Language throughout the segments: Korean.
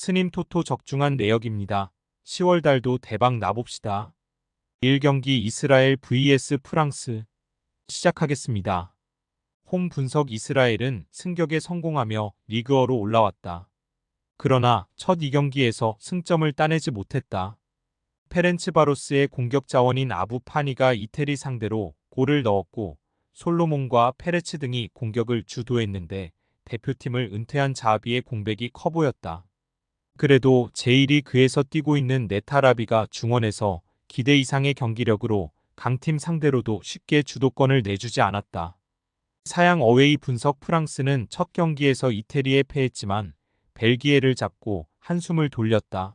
스님 토토 적중한 내역입니다. 10월 달도 대박 나봅시다. 1경기 이스라엘 vs 프랑스 시작하겠습니다. 홈 분석. 이스라엘은 승격에 성공하며 리그어로 올라왔다. 그러나 첫 2경기에서 승점을 따내지 못했다. 페렌츠바로스의 공격 자원인 아부 파니가 이태리 상대로 골을 넣었고 솔로몬과 페레츠 등이 공격을 주도했는데 대표팀을 은퇴한 자비의 공백이 커 보였다. 그래도 제1리그에서 뛰고 있는 네타라비가 중원에서 기대 이상의 경기력으로 강팀 상대로도 쉽게 주도권을 내주지 않았다. 사양 어웨이 분석. 프랑스는 첫 경기에서 이태리에 패했지만 벨기에를 잡고 한숨을 돌렸다.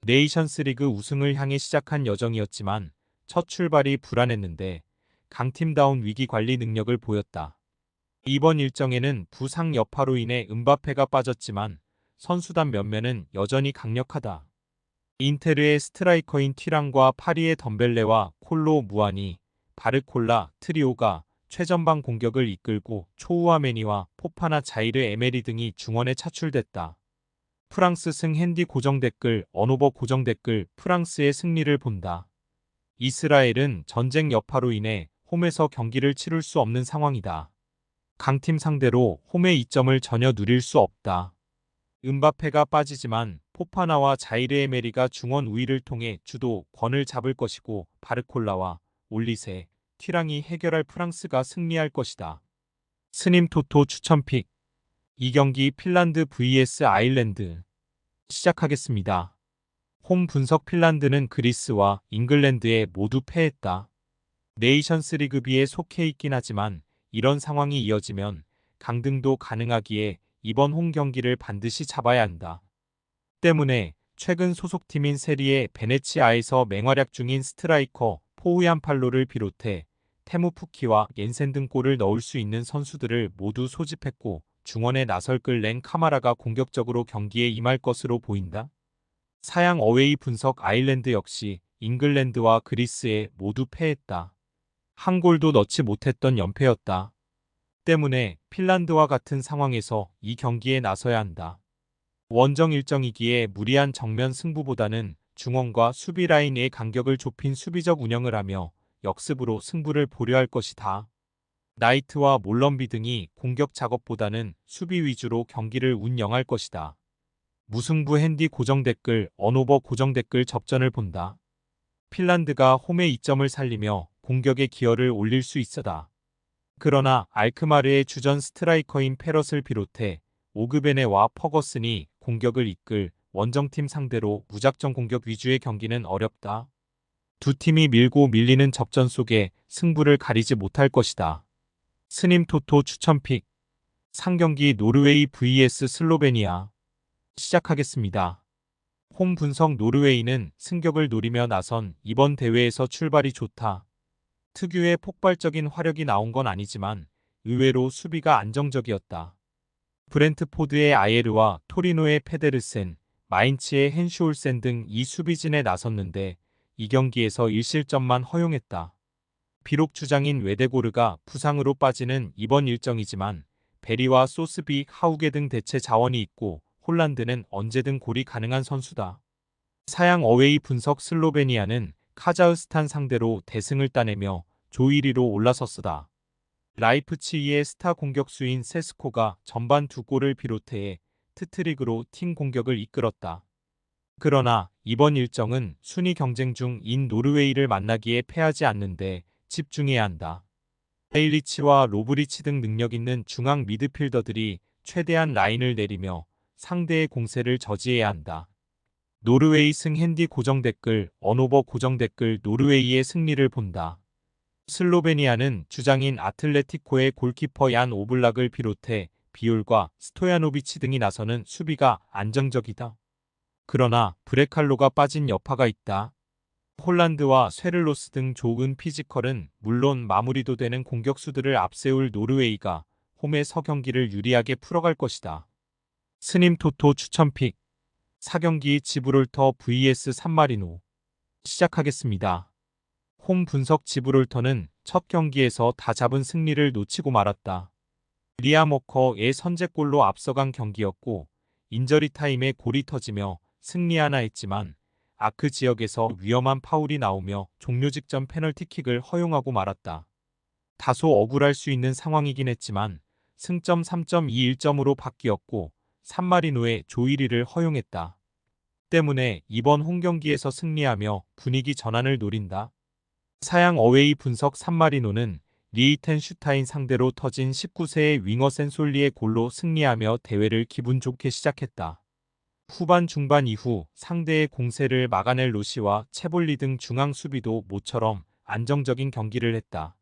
네이션스리그 우승을 향해 시작한 여정이었지만 첫 출발이 불안했는데 강팀다운 위기 관리 능력을 보였다. 이번 일정에는 부상 여파로 인해 음바페가 빠졌지만 선수단 면면은 여전히 강력하다. 인테르의 스트라이커인 튀랑과 파리의 덤벨레와 콜로 무아니, 바르콜라 트리오가 최전방 공격을 이끌고 초우아메니와 포파나 자이르 에메리 등이 중원에 차출됐다. 프랑스 승. 핸디 고정 댓글. 언오버 고정 댓글. 프랑스의 승리를 본다. 이스라엘은 전쟁 여파로 인해 홈에서 경기를 치룰 수 없는 상황이다. 강팀 상대로 홈의 이점을 전혀 누릴 수 없다. 음바페가 빠지지만 포파나와 자이르 에메리가 중원 우위를 통해 주도권을 잡을 것이고 바르콜라와 올리세, 튀랑이 해결할 프랑스가 승리할 것이다. 스님 토토 추천픽. 2경기 핀란드 vs 아일랜드 시작하겠습니다. 홈 분석. 핀란드는 그리스와 잉글랜드에 모두 패했다. 네이션스리그 B에 속해 있긴 하지만 이런 상황이 이어지면 강등도 가능하기에 이번 홈 경기를 반드시 잡아야 한다. 때문에 최근 소속팀인 세리에 베네치아에서 맹활약 중인 스트라이커 포우얀팔로를 비롯해 테무 푸키와 옌센 등 골을 넣을 수 있는 선수들을 모두 소집했고 중원에 나설 끌랭 카마라가 공격적으로 경기에 임할 것으로 보인다. 사양 어웨이 분석. 아일랜드 역시 잉글랜드와 그리스에 모두 패했다. 한 골도 넣지 못했던 연패였다. 때문에 핀란드와 같은 상황에서 이 경기에 나서야 한다. 원정 일정이기에 무리한 정면 승부보다는 중원과 수비 라인의 간격을 좁힌 수비적 운영을 하며 역습으로 승부를 보려 할 것이다. 나이트와 몰럼비 등이 공격 작업보다는 수비 위주로 경기를 운영할 것이다. 무승부. 핸디 고정 댓글. 언오버 고정 댓글. 접전을 본다. 핀란드가 홈의 이점을 살리며 공격의 기여를 올릴 수 있어다. 그러나 알크마르의 주전 스트라이커인 페럿을 비롯해 오그베네와 퍼거슨이 공격을 이끌 원정팀 상대로 무작정 공격 위주의 경기는 어렵다. 두 팀이 밀고 밀리는 접전 속에 승부를 가리지 못할 것이다. 스님 토토 추천픽. 3경기 노르웨이 vs 슬로베니아 시작하겠습니다. 홈 분석. 노르웨이는 승격을 노리며 나선 이번 대회에서 출발이 좋다. 특유의 폭발적인 화력이 나온 건 아니지만 의외로 수비가 안정적이었다. 브렌트포드의 아예르와 토리노의 페데르센, 마인츠의 헨슈올센 등 이 수비진에 나섰는데 이 경기에서 1실점만 허용했다. 비록 주장인 웨데고르가 부상으로 빠지는 이번 일정이지만 베리와 소스비, 하우게 등 대체 자원이 있고 홀란드는 언제든 골이 가능한 선수다. 사양 어웨이 분석. 슬로베니아는 카자흐스탄 상대로 대승을 따내며 조 1위로 올라섰으다. 라이프치히의 스타 공격수인 세스코가 전반 2골을 비롯해 트트릭으로 팀 공격을 이끌었다. 그러나 이번 일정은 순위 경쟁 중인 노르웨이를 만나기에 패하지 않는데 집중해야 한다. 헤일리치와 로브리치 등 능력 있는 중앙 미드필더들이 최대한 라인을 내리며 상대의 공세를 저지해야 한다. 노르웨이 승. 핸디 고정 댓글. 언오버 고정 댓글. 노르웨이의 승리를 본다. 슬로베니아는 주장인 아틀레티코의 골키퍼 얀 오블락을 비롯해 비올과 스토야노비치 등이 나서는 수비가 안정적이다. 그러나 브레칼로가 빠진 여파가 있다. 홀란드와 쇠를로스 등 좋은 피지컬은 물론 마무리도 되는 공격수들을 앞세울 노르웨이가 홈에서 경기를 유리하게 풀어갈 것이다. 스님 토토 추천픽. 4경기 지브롤터 vs 산마리노 시작하겠습니다. 홈 분석. 지브롤터는 첫 경기에서 다 잡은 승리를 놓치고 말았다. 리암 워커의 선제골로 앞서간 경기였고 인저리 타임에 골이 터지며 승리하나 했지만 아크 지역에서 위험한 파울이 나오며 종료 직전 페널티킥을 허용하고 말았다. 다소 억울할 수 있는 상황이긴 했지만 승점 3.21점으로 바뀌었고 산마리노의 조1위를 허용했다. 때문에 이번 홈경기에서 승리하며 분위기 전환을 노린다. 사양 어웨이 분석 산마리노는 리히텐슈타인 상대로 터진 19세의 윙어 센솔리의 골로 승리하며 대회를 기분 좋게 시작했다. 후반 중반 이후 상대의 공세를 막아낼 로시와 체볼리 등 중앙 수비도 모처럼 안정적인 경기를 했다.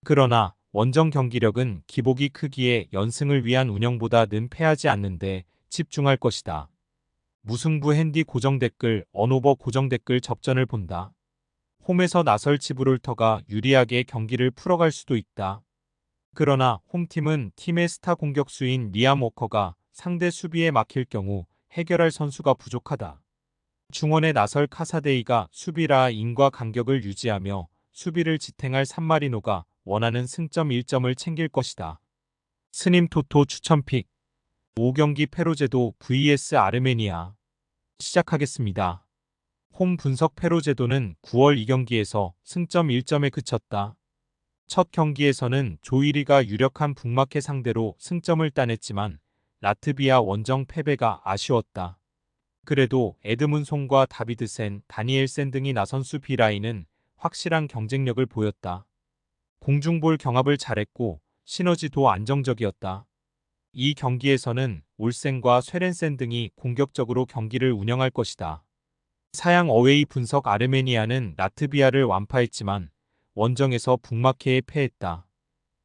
그러나 원정 경기력은 기복이 크기에 연승을 위한 운영보다는 패하지 않는데 집중할 것이다. 무승부 핸디 고정 댓글 언오버 고정 댓글 접전을 본다. 홈에서 나설 지브롤터가 유리하게 경기를 풀어갈 수도 있다. 그러나 홈팀은 팀의 스타 공격수인 리암 워커가 상대 수비에 막힐 경우 해결할 선수가 부족하다. 중원에 나설 카사데이가 수비 라인과 간격을 유지하며 수비를 지탱할 산마리노가 원하는 승점 1점을 챙길 것이다. 스님 토토 추천픽 5경기 페로제도 vs 아르메니아 시작하겠습니다. 홈 분석 페로제도는 9월 2경기에서 승점 1점에 그쳤다. 첫 경기에서는 조1위가 유력한 북마케 상대로 승점을 따냈지만 라트비아 원정 패배가 아쉬웠다. 그래도 에드문송과 다비드센, 다니엘센 등이 나선 수비 라인은 확실한 경쟁력을 보였다. 공중볼 경합을 잘했고 시너지도 안정적이었다. 이 경기에서는 올센과 쇠렌센 등이 공격적으로 경기를 운영할 것이다. 사양 어웨이 분석 아르메니아는 라트비아를 완파했지만 원정에서 북마케에 패했다.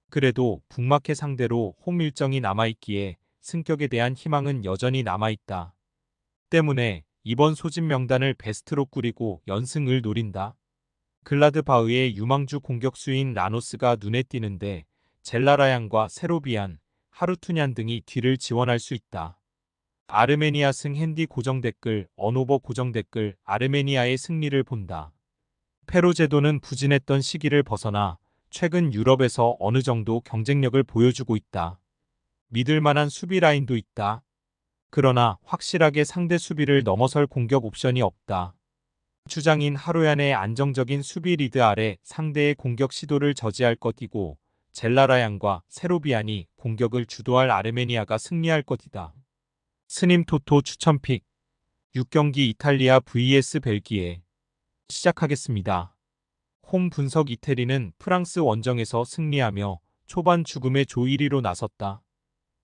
그래도 북마케 상대로 홈 일정이 남아있기에 승격에 대한 희망은 여전히 남아있다. 때문에 이번 소집 명단을 베스트로 꾸리고 연승을 노린다. 글라드바흐의 유망주 공격수인 라노스가 눈에 띄는데 젤라라양과 세로비안, 하루투냔 등이 뒤를 지원할 수 있다. 아르메니아 승 핸디 고정 댓글 언오버 고정 댓글 아르메니아의 승리를 본다. 페로제도는 부진했던 시기를 벗어나 최근 유럽에서 어느 정도 경쟁력을 보여주고 있다. 믿을 만한 수비 라인도 있다. 그러나 확실하게 상대 수비를 넘어설 공격 옵션이 없다. 주장인 하루얀의 안정적인 수비 리드 아래 상대의 공격 시도를 저지할 것이고 젤라라양과 세로비안이 공격을 주도할 아르메니아가 승리할 것이다. 스님 토토 추천픽 6경기 이탈리아 vs 벨기에 시작하겠습니다. 홈 분석 이태리는 프랑스 원정에서 승리하며 초반 죽음의 조1위로 나섰다.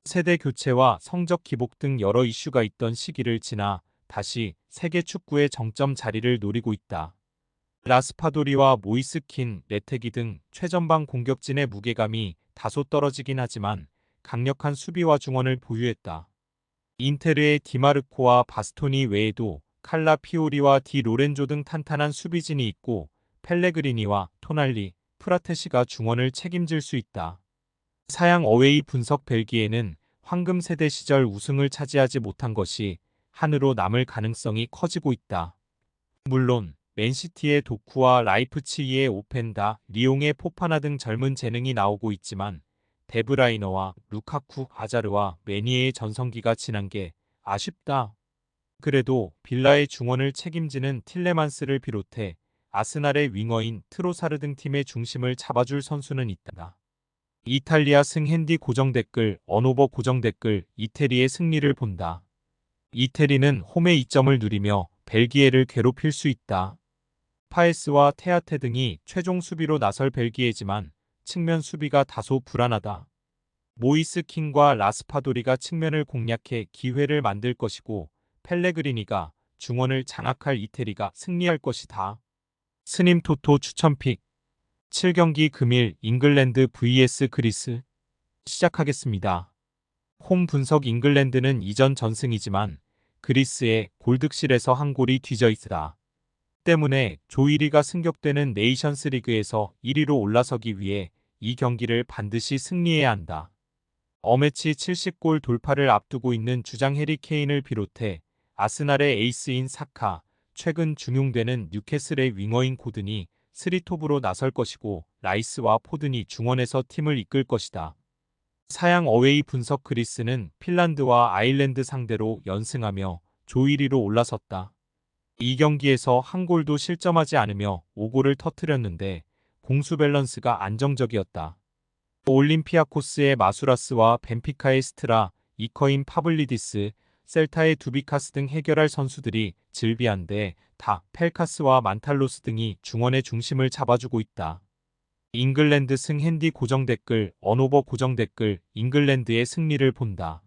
세대 교체와 성적 기복 등 여러 이슈가 있던 시기를 지나 다시 세계 축구의 정점 자리를 노리고 있다. 라스파도리와 모이스킨, 레테기 등 최전방 공격진의 무게감이 다소 떨어지긴 하지만 강력한 수비와 중원을 보유했다. 인테르의 디마르코와 바스토니 외에도 칼라 피오리와 디 로렌조 등 탄탄한 수비진이 있고 펠레그리니와 토날리, 프라테시가 중원을 책임질 수 있다. 사양 어웨이 분석 벨기에는 황금 세대 시절 우승을 차지하지 못한 것이 한으로 남을 가능성이 커지고 있다. 물론 맨시티의 도쿠와 라이프치히의 오펜다, 리옹의 포파나 등 젊은 재능이 나오고 있지만 데브라이너와 루카쿠, 아자르와 메니에의 전성기가 지난 게 아쉽다. 그래도 빌라의 중원을 책임지는 틸레만스를 비롯해 아스날의 윙어인 트로사르 등 팀의 중심을 잡아줄 선수는 있다. 이탈리아 승 핸디 고정 댓글 언오버 고정 댓글 이태리의 승리를 본다. 이태리는 홈의 이점을 누리며 벨기에를 괴롭힐 수 있다. 파에스와 테아테 등이 최종 수비로 나설 벨기에지만 측면 수비가 다소 불안하다. 모이스 킹과 라스파도리가 측면을 공략해 기회를 만들 것이고 펠레그리니가 중원을 장악할 이태리가 승리할 것이다. 스님 토토 추천픽 7경기 금일 잉글랜드 vs 그리스 시작하겠습니다. 홈 분석 잉글랜드는 이전 전승이지만 그리스의 골득실에서 한 골이 뒤져 있다. 때문에 조1위가 승격되는 네이션스 리그에서 1위로 올라서기 위해 이 경기를 반드시 승리해야 한다. 어매치 70골 돌파를 앞두고 있는 주장 해리 케인을 비롯해 아스날의 에이스인 사카, 최근 중용되는 뉴캐슬의 윙어인 고든이 3톱으로 나설 것이고 라이스와 포든이 중원에서 팀을 이끌 것이다. 사양 어웨이 분석 그리스는 핀란드와 아일랜드 상대로 연승하며 조 1위로 올라섰다. 이 경기에서 한 골도 실점하지 않으며 5골을 터뜨렸는데 공수 밸런스가 안정적이었다. 올림피아코스의 마수라스와 벤피카의 스트라, 이커인 파블리디스, 셀타의 두비카스 등 해결할 선수들이 질비한데 다 펠카스와 만탈로스 등이 중원의 중심을 잡아주고 있다. 잉글랜드 승 핸디 고정 댓글, 언오버 고정 댓글, 잉글랜드의 승리를 본다.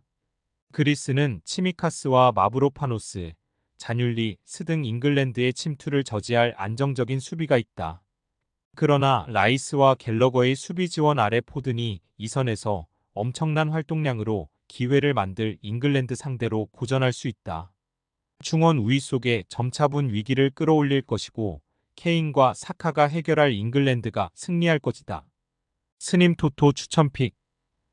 그리스는 치미카스와 마브로파노스, 자뉼리, 스 등 잉글랜드의 침투를 저지할 안정적인 수비가 있다. 그러나 라이스와 갤러거의 수비 지원 아래 포든이 이 선에서 엄청난 활동량으로 기회를 만들 잉글랜드 상대로 고전할 수 있다. 중원 우위 속에 점차분 위기를 끌어올릴 것이고 케인과 사카가 해결할 잉글랜드가 승리할 것이다. 스님 토토 추천픽.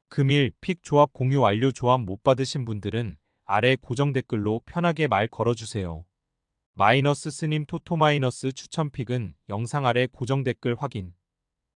금일 픽 조합 공유 완료. 조합 못 받으신 분들은 아래 고정 댓글로 편하게 말 걸어주세요. 마이너스 스님 토토 마이너스 추천픽은 영상 아래 고정 댓글 확인.